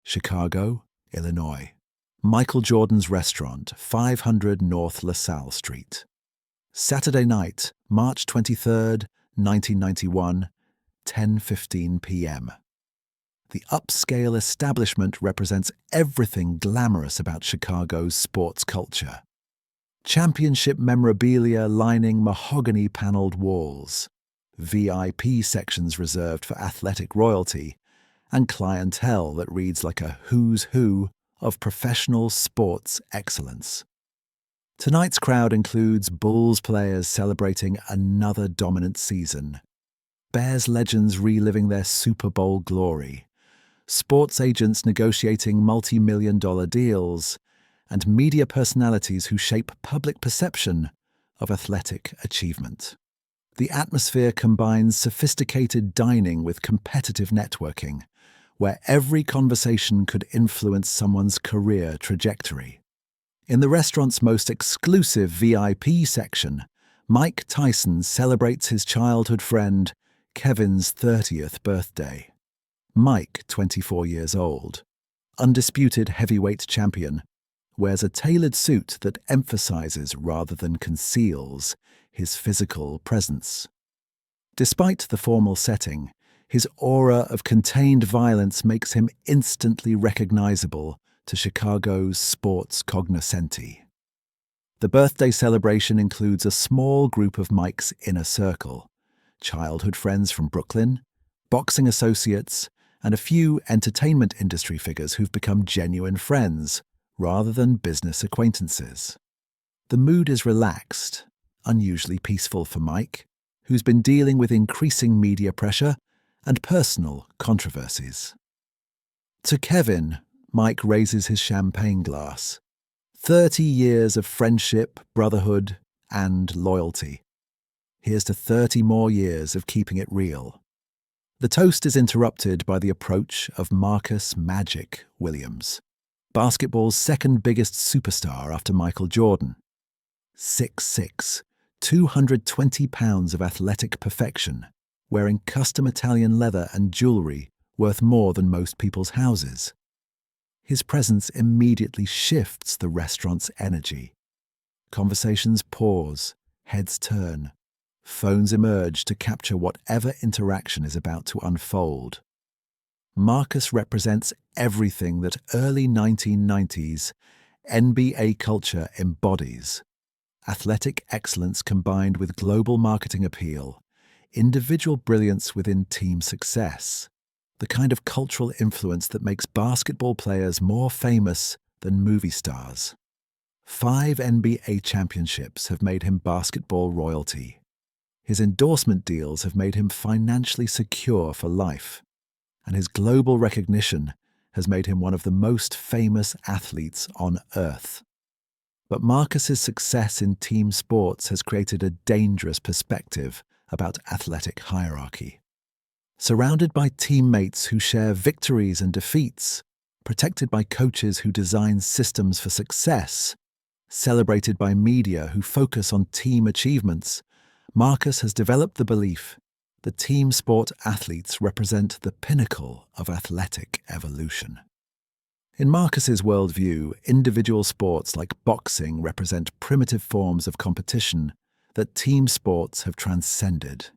Chicago, Illinois. Michael Jordan's restaurant, 500 North LaSalle Street. Saturday night, March 23rd, 1991, 10:15 p.m. The upscale establishment represents everything glamorous about Chicago's sports culture. Championship memorabilia lining mahogany-paneled walls, VIP sections reserved for athletic royalty, and clientele that reads like a who's who of professional sports excellence. Tonight's crowd includes Bulls players celebrating another dominant season, Bears legends reliving their Super Bowl glory, sports agents negotiating multi-million-dollar deals, and media personalities who shape public perception of athletic achievement. The atmosphere combines sophisticated dining with competitive networking, where every conversation could influence someone's career trajectory. In the restaurant's most exclusive VIP section, Mike Tyson celebrates his childhood friend Kevin's 30th birthday. Mike, 24 years old, undisputed heavyweight champion, wears a tailored suit that emphasizes rather than conceals his physical presence. Despite the formal setting, his aura of contained violence makes him instantly recognizable to Chicago's sports cognoscenti. The birthday celebration includes a small group of Mike's inner circle, childhood friends from Brooklyn, boxing associates, and a few entertainment industry figures who've become genuine friends rather than business acquaintances. The mood is relaxed, unusually peaceful for Mike, who's been dealing with increasing media pressure and personal controversies. To Kevin, Mike raises his champagne glass. 30 years of friendship, brotherhood, and loyalty. Here's to 30 more years of keeping it real. The toast is interrupted by the approach of Marcus "Magic" Williams, basketball's second biggest superstar after Michael Jordan. 6'6", 220 pounds of athletic perfection, wearing custom Italian leather and jewelry worth more than most people's houses. His presence immediately shifts the restaurant's energy. Conversations pause, heads turn, phones emerge to capture whatever interaction is about to unfold. Marcus represents everything that early 1990s NBA culture embodies: athletic excellence combined with global marketing appeal, individual brilliance within team success, the kind of cultural influence that makes basketball players more famous than movie stars. 5 NBA championships have made him basketball royalty. His endorsement deals have made him financially secure for life, and his global recognition has made him one of the most famous athletes on earth. But Marcus's success in team sports has created a dangerous perspective about athletic hierarchy. Surrounded by teammates who share victories and defeats, protected by coaches who design systems for success, celebrated by media who focus on team achievements, Marcus has developed the belief that team sport athletes represent the pinnacle of athletic evolution. In Marcus's worldview, individual sports like boxing represent primitive forms of competition that team sports have transcended.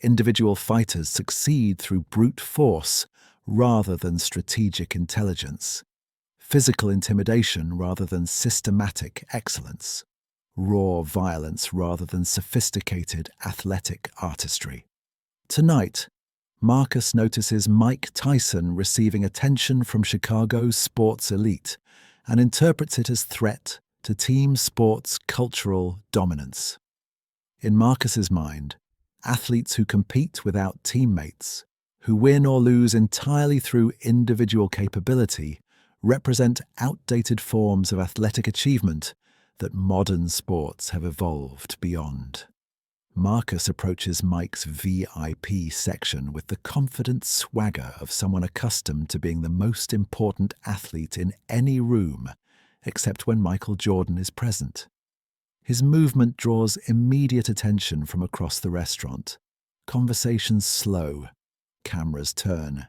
Individual fighters succeed through brute force rather than strategic intelligence, physical intimidation rather than systematic excellence, raw violence rather than sophisticated athletic artistry. Tonight, Marcus notices Mike Tyson receiving attention from Chicago's sports elite and interprets it as threat to team sports' cultural dominance. In Marcus's mind, athletes who compete without teammates, who win or lose entirely through individual capability, represent outdated forms of athletic achievement that modern sports have evolved beyond. Marcus approaches Mike's VIP section with the confident swagger of someone accustomed to being the most important athlete in any room, except when Michael Jordan is present. His movement draws immediate attention from across the restaurant. Conversations slow, cameras turn.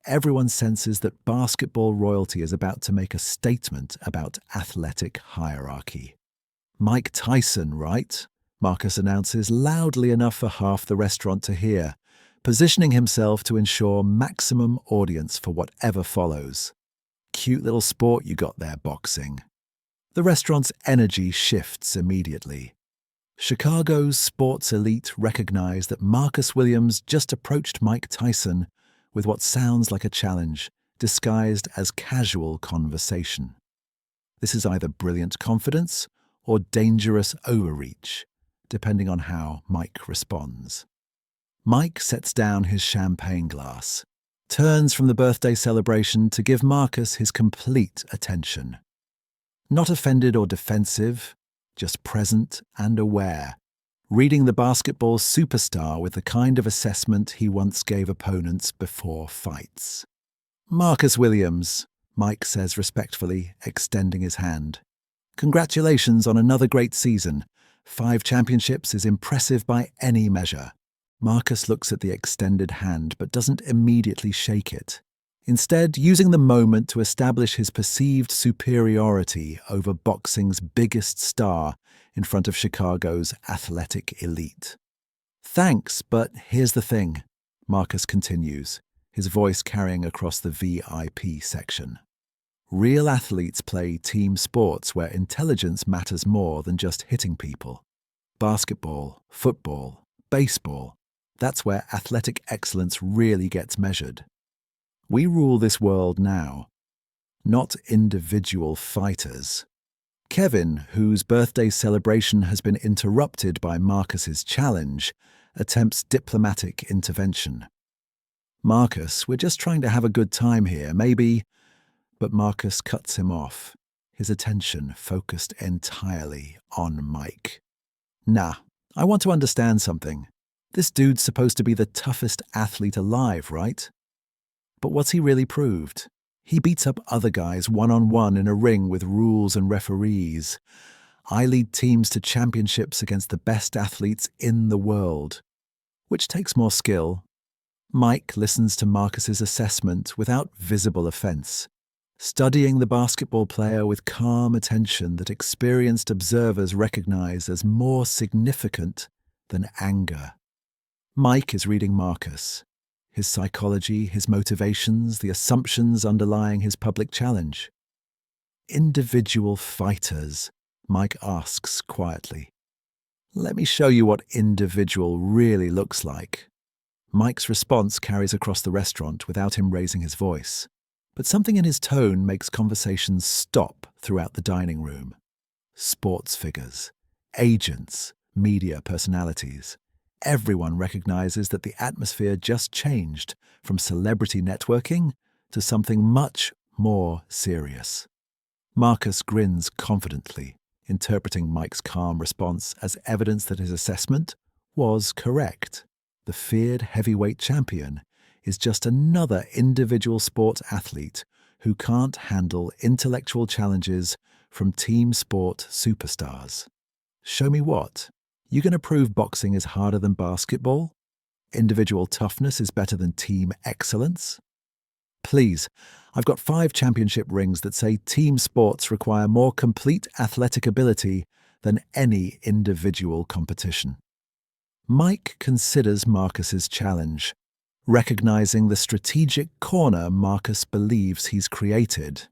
everyone senses that basketball royalty is about to make a statement about athletic hierarchy. "Mike Tyson, right?" Marcus announces loudly enough for half the restaurant to hear, positioning himself to ensure maximum audience for whatever follows. "Cute little sport you got there, boxing." The restaurant's energy shifts immediately. Chicago's sports elite recognize that Marcus Williams just approached Mike Tyson with what sounds like a challenge, disguised as casual conversation. This is either brilliant confidence or dangerous overreach, depending on how Mike responds. Mike sets down his champagne glass, turns from the birthday celebration to give Marcus his complete attention. Not offended or defensive, just present and aware, reading the basketball superstar with the kind of assessment he once gave opponents before fights. "Marcus Williams," Mike says respectfully, extending his hand. "Congratulations on another great season. 5 championships is impressive by any measure." Marcus looks at the extended hand but doesn't immediately shake it. Instead, using the moment to establish his perceived superiority over boxing's biggest star in front of Chicago's athletic elite. "Thanks, but here's the thing," Marcus continues, his voice carrying across the VIP section. "Real athletes play team sports where intelligence matters more than just hitting people. Basketball, football, baseball, that's where athletic excellence really gets measured. We rule this world now, not individual fighters." Kevin, whose birthday celebration has been interrupted by Marcus's challenge, attempts diplomatic intervention. "Marcus, we're just trying to have a good time here, maybe..." But Marcus cuts him off, his attention focused entirely on Mike. "Nah, I want to understand something. This dude's supposed to be the toughest athlete alive, right? But what's he really proved? He beats up other guys one-on-one in a ring with rules and referees. I lead teams to championships against the best athletes in the world. Which takes more skill?" Mike listens to Marcus's assessment without visible offense, studying the basketball player with calm attention that experienced observers recognize as more significant than anger. Mike is reading Marcus, his psychology, his motivations, the assumptions underlying his public challenge. "Individual fighters," Mike asks quietly. "Let me show you what individual really looks like." Mike's response carries across the restaurant without him raising his voice, but something in his tone makes conversations stop throughout the dining room. Sports figures, agents, media personalities. Everyone recognizes that the atmosphere just changed from celebrity networking to something much more serious. Marcus grins confidently, interpreting Mike's calm response as evidence that his assessment was correct. The feared heavyweight champion is just another individual sport athlete who can't handle intellectual challenges from team sport superstars. "Show me what? You gonna prove boxing is harder than basketball? Individual toughness is better than team excellence? Please, I've got 5 championship rings that say team sports require more complete athletic ability than any individual competition." Mike considers Marcus's challenge, recognizing the strategic corner Marcus believes he's created.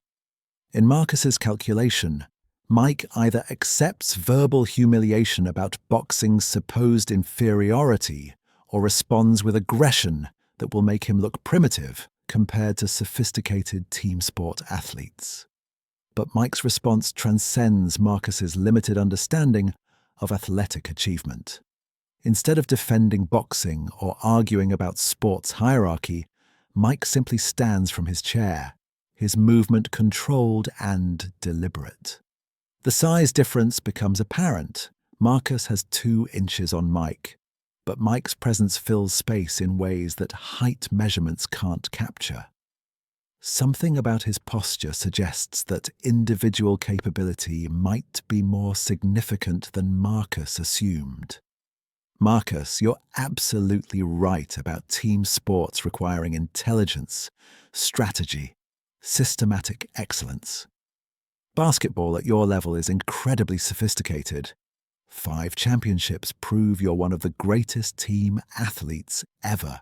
In Marcus's calculation, Mike either accepts verbal humiliation about boxing's supposed inferiority or responds with aggression that will make him look primitive compared to sophisticated team sport athletes. But Mike's response transcends Marcus's limited understanding of athletic achievement. Instead of defending boxing or arguing about sports hierarchy, Mike simply stands from his chair, his movement controlled and deliberate. The size difference becomes apparent. Marcus has 2 inches on Mike, but Mike's presence fills space in ways that height measurements can't capture. Something about his posture suggests that individual capability might be more significant than Marcus assumed. Marcus, you're absolutely right about team sports requiring intelligence, strategy, systematic excellence. Basketball at your level is incredibly sophisticated. 5 championships prove you're one of the greatest team athletes ever.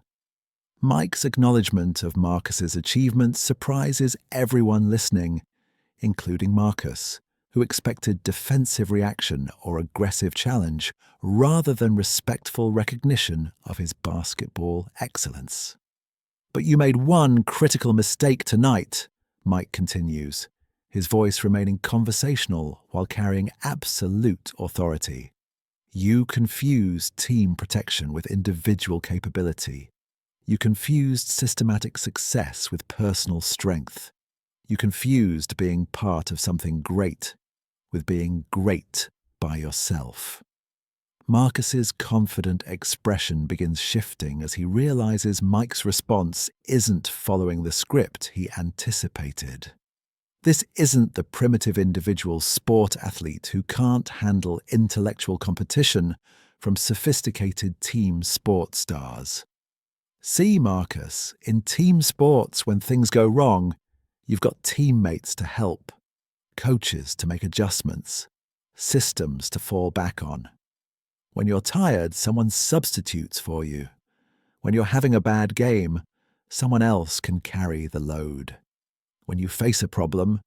Mike's acknowledgement of Marcus's achievements surprises everyone listening, including Marcus, who expected defensive reaction or aggressive challenge rather than respectful recognition of his basketball excellence. "But you made one critical mistake tonight," Mike continues, his voice remaining conversational while carrying absolute authority. "You confused team protection with individual capability. You confused systematic success with personal strength. You confused being part of something great with being great by yourself." Marcus's confident expression begins shifting as he realizes Mike's response isn't following the script he anticipated. This isn't the primitive individual sport athlete who can't handle intellectual competition from sophisticated team sport stars. See, Marcus, in team sports, when things go wrong, you've got teammates to help, coaches to make adjustments, systems to fall back on. When you're tired, someone substitutes for you. When you're having a bad game, someone else can carry the load. When you face a problem,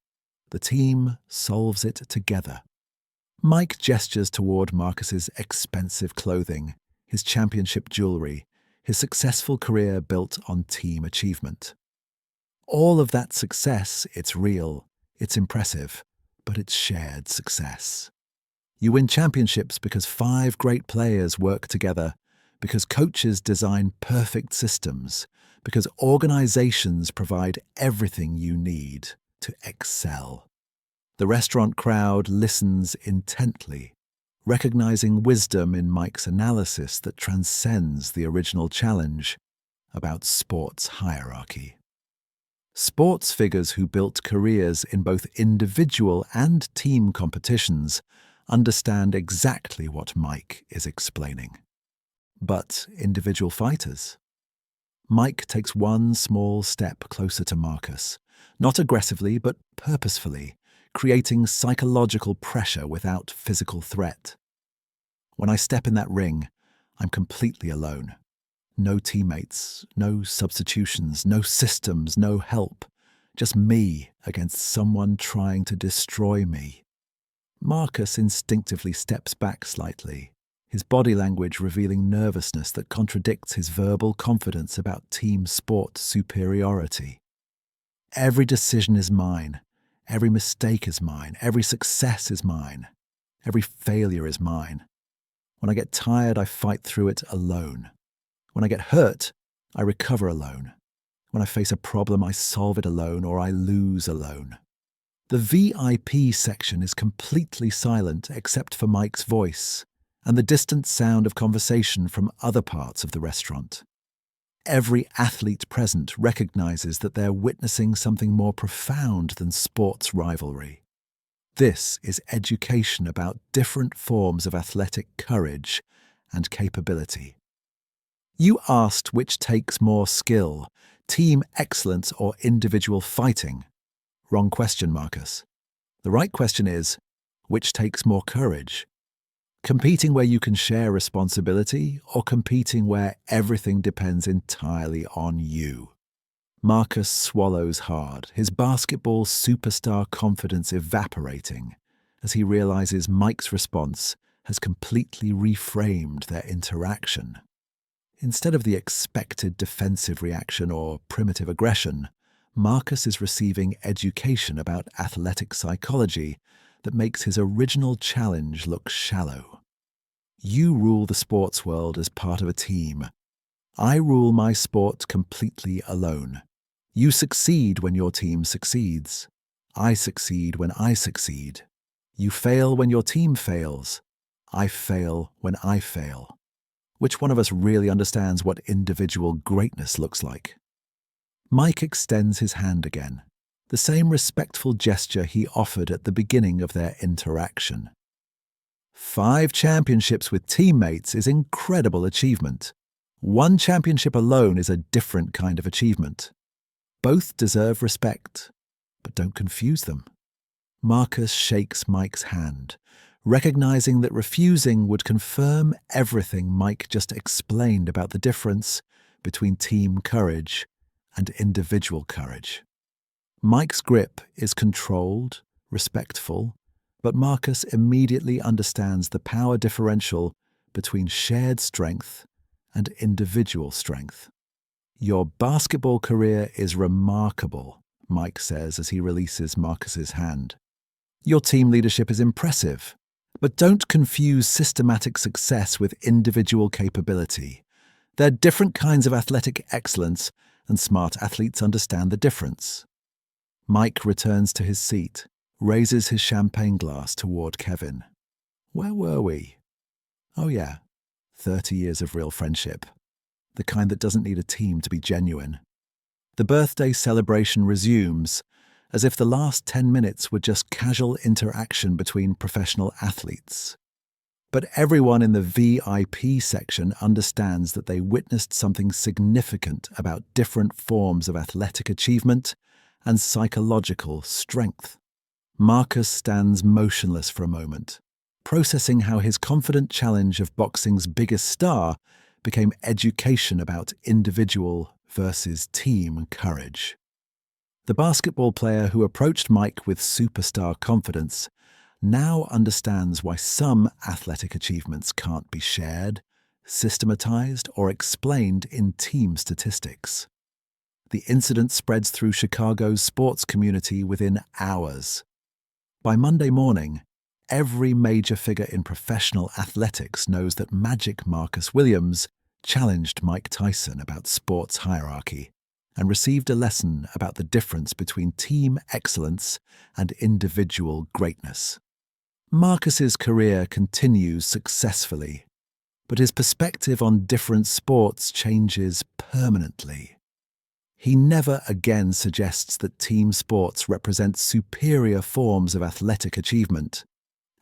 the team solves it together. Mike gestures toward Marcus's expensive clothing, his championship jewelry, his successful career built on team achievement. All of that success, it's real, it's impressive, but it's shared success. You win championships because 5 great players work together, because coaches design perfect systems, because organizations provide everything you need to excel. The restaurant crowd listens intently, recognizing wisdom in Mike's analysis that transcends the original challenge about sports hierarchy. Sports figures who built careers in both individual and team competitions understand exactly what Mike is explaining. But individual fighters? Mike takes one small step closer to Marcus, not aggressively but purposefully, creating psychological pressure without physical threat. "When I step in that ring, I'm completely alone. No teammates, no substitutions, no systems, no help. Just me against someone trying to destroy me." Marcus instinctively steps back slightly, his body language revealing nervousness that contradicts his verbal confidence about team sport superiority. "Every decision is mine. Every mistake is mine. Every success is mine. Every failure is mine. When I get tired, I fight through it alone. When I get hurt, I recover alone. When I face a problem, I solve it alone or I lose alone." The VIP section is completely silent except for Mike's voice and the distant sound of conversation from other parts of the restaurant. Every athlete present recognizes that they're witnessing something more profound than sports rivalry. This is education about different forms of athletic courage and capability. You asked which takes more skill, team excellence or individual fighting. Wrong question, Marcus. The right question is, which takes more courage? Competing where you can share responsibility or competing where everything depends entirely on you? Marcus swallows hard, his basketball superstar confidence evaporating as he realizes Mike's response has completely reframed their interaction. Instead of the expected defensive reaction or primitive aggression, Marcus is receiving education about athletic psychology that makes his original challenge look shallow. You rule the sports world as part of a team. I rule my sport completely alone. You succeed when your team succeeds. I succeed when I succeed. You fail when your team fails. I fail when I fail. Which one of us really understands what individual greatness looks like? Mike extends his hand again, the same respectful gesture he offered at the beginning of their interaction. 5 championships with teammates is incredible achievement. 1 championship alone is a different kind of achievement. Both deserve respect, but don't confuse them. Marcus shakes Mike's hand, recognizing that refusing would confirm everything Mike just explained about the difference between team courage and individual courage. Mike's grip is controlled, respectful, but Marcus immediately understands the power differential between shared strength and individual strength. "Your basketball career is remarkable," Mike says as he releases Marcus's hand. "Your team leadership is impressive, but don't confuse systematic success with individual capability. They're different kinds of athletic excellence, and smart athletes understand the difference." Mike returns to his seat, raises his champagne glass toward Kevin. "Where were we? Oh yeah, 30 years of real friendship. The kind that doesn't need a team to be genuine." The birthday celebration resumes, as if the last 10 minutes were just casual interaction between professional athletes. But everyone in the VIP section understands that they witnessed something significant about different forms of athletic achievement and psychological strength. Marcus stands motionless for a moment, processing how his confident challenge of boxing's biggest star became education about individual versus team courage. The basketball player who approached Mike with superstar confidence now understands why some athletic achievements can't be shared, systematized, or explained in team statistics. The incident spreads through Chicago's sports community within hours. By Monday morning, every major figure in professional athletics knows that Magic Marcus Williams challenged Mike Tyson about sports hierarchy and received a lesson about the difference between team excellence and individual greatness. Marcus's career continues successfully, but his perspective on different sports changes permanently. He never again suggests that team sports represent superior forms of athletic achievement,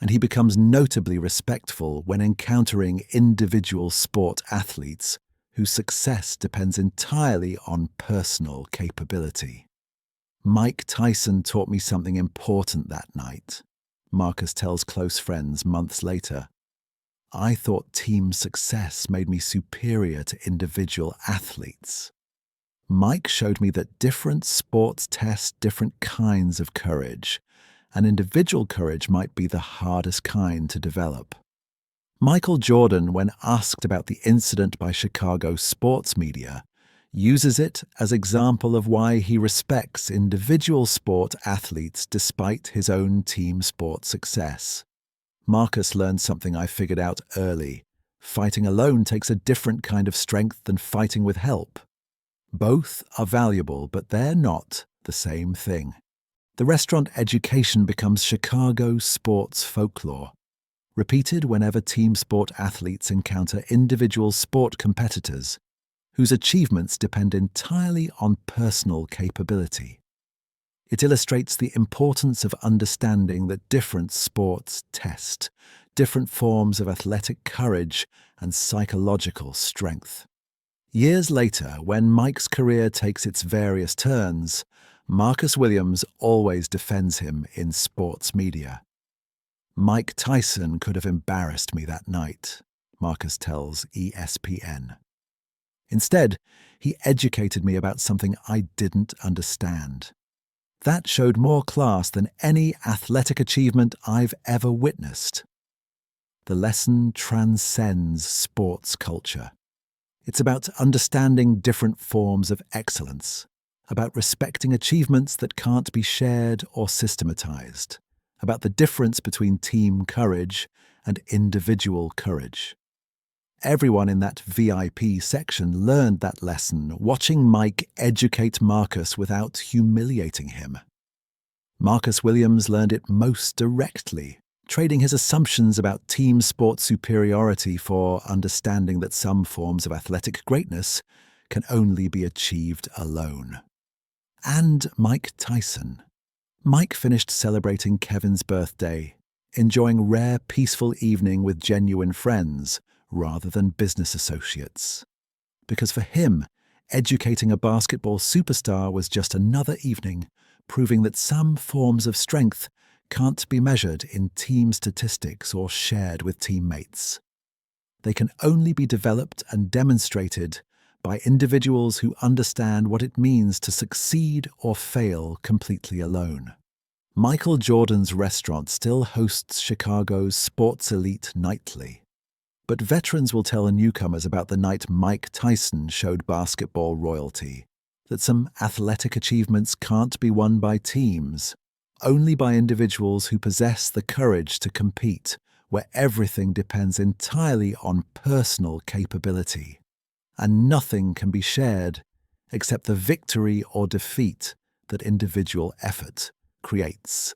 and he becomes notably respectful when encountering individual sport athletes whose success depends entirely on personal capability. "Mike Tyson taught me something important that night," Marcus tells close friends months later. "I thought team success made me superior to individual athletes. Mike showed me that different sports test different kinds of courage, and individual courage might be the hardest kind to develop." Michael Jordan, when asked about the incident by Chicago sports media, uses it as example of why he respects individual sport athletes despite his own team sport success. "Marcus learned something I figured out early. Fighting alone takes a different kind of strength than fighting with help. Both are valuable, but they're not the same thing." The restaurant education becomes Chicago sports folklore, repeated whenever team sport athletes encounter individual sport competitors whose achievements depend entirely on personal capability. It illustrates the importance of understanding that different sports test different forms of athletic courage and psychological strength. Years later, when Mike's career takes its various turns, Marcus Williams always defends him in sports media. "Mike Tyson could have embarrassed me that night," Marcus tells ESPN. "Instead, he educated me about something I didn't understand. That showed more class than any athletic achievement I've ever witnessed." The lesson transcends sports culture. It's about understanding different forms of excellence, about respecting achievements that can't be shared or systematized, about the difference between team courage and individual courage. Everyone in that VIP section learned that lesson, watching Mike educate Marcus without humiliating him. Marcus Williams learned it most directly, trading his assumptions about team sport superiority for understanding that some forms of athletic greatness can only be achieved alone. And Mike Tyson. Mike finished celebrating Kevin's birthday enjoying rare, peaceful evening with genuine friends rather than business associates. Because for him, educating a basketball superstar was just another evening, proving that some forms of strength can't be measured in team statistics or shared with teammates. They can only be developed and demonstrated by individuals who understand what it means to succeed or fail completely alone. Michael Jordan's restaurant still hosts Chicago's sports elite nightly. But veterans will tell newcomers about the night Mike Tyson showed basketball royalty, that some athletic achievements can't be won by teams, only by individuals who possess the courage to compete, where everything depends entirely on personal capability, and nothing can be shared except the victory or defeat that individual effort creates.